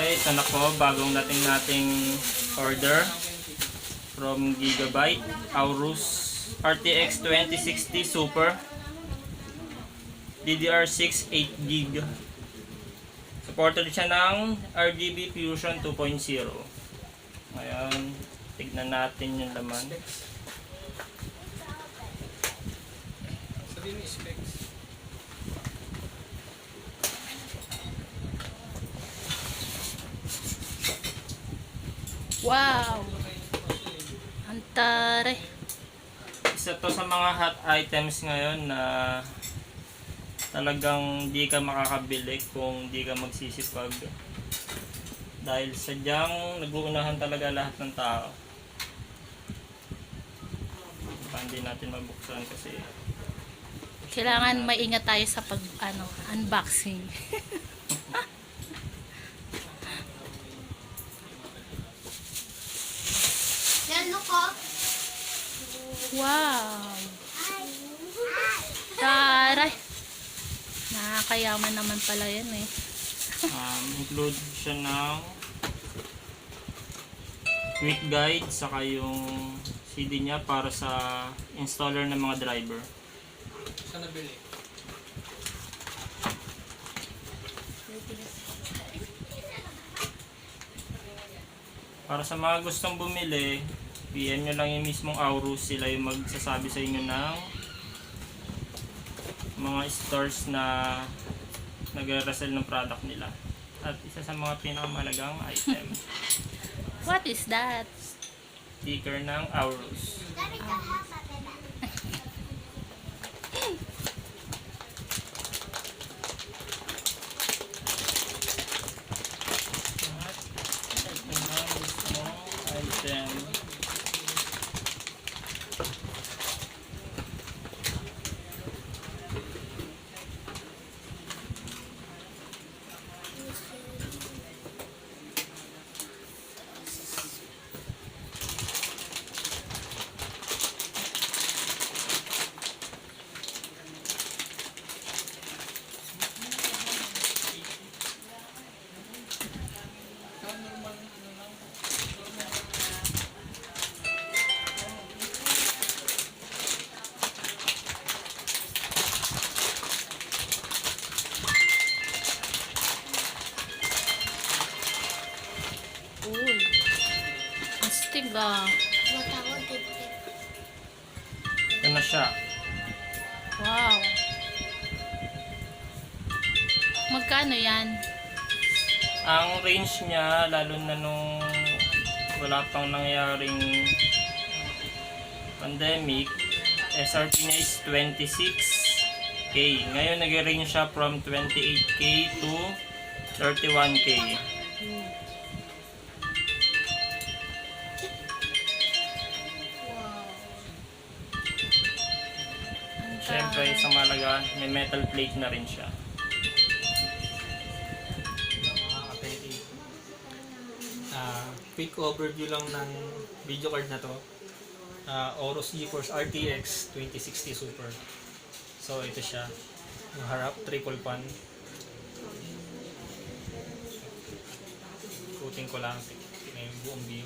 Okay, ito na po, bagong dating nating order from Gigabyte, AORUS RTX 2060 Super DDR6 8GB. Supported siya ng RGB Fusion 2.0. Ngayon, tignan natin yung laman. Sabihin mo specs. Wow! Antare! Isa to sa mga hot items ngayon na talagang di ka makakabili kung di ka magsisipag. Dahil sadyang nag-uunahan talaga lahat ng tao. Hindi natin mabuksan kasi Kailangan maingat tayo sa unboxing. Wow! Taray! Nakakayaman naman pala yan eh. include siya ng quick guide saka yung CD niya para sa installer ng mga driver. Saan nabili? Para sa mga gustong bumili, PM nyo lang yung mismong AORUS, sila yung magsasabi sa inyo ng mga stores na nagre-resell ng product nila. At isa sa mga pinakamalagang item, What is that? sticker ng AORUS. At ito na mismong item. Uy! Astig ah! Ito na siya. Wow! Magkano yan? Ang range niya, lalo na nung wala pang nangyaring pandemic, SRP niya is 26K. Ngayon nag-range siya from 28K to 31K. Siyempre, isang malaga, may metal plate na rin siya. Quick overview lang ng video card na to. AORUS GeForce RTX 2060 Super. So ito siya. Yung harap, triple pan. Ikutin ko lang. Tingnan yung buong view.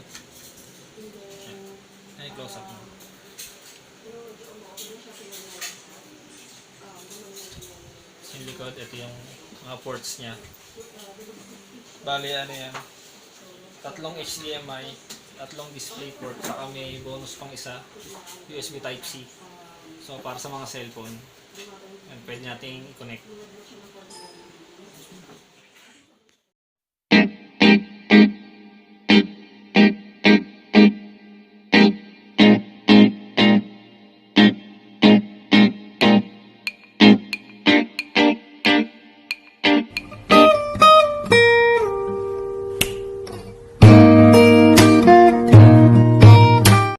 Ay, close up mo. Yung likod, ito yung mga ports niya. Bali, ano yan? Tatlong HDMI, tatlong display port, saka may bonus pang isa, USB Type-C. So, para sa mga cellphone, pwede nating i-connect.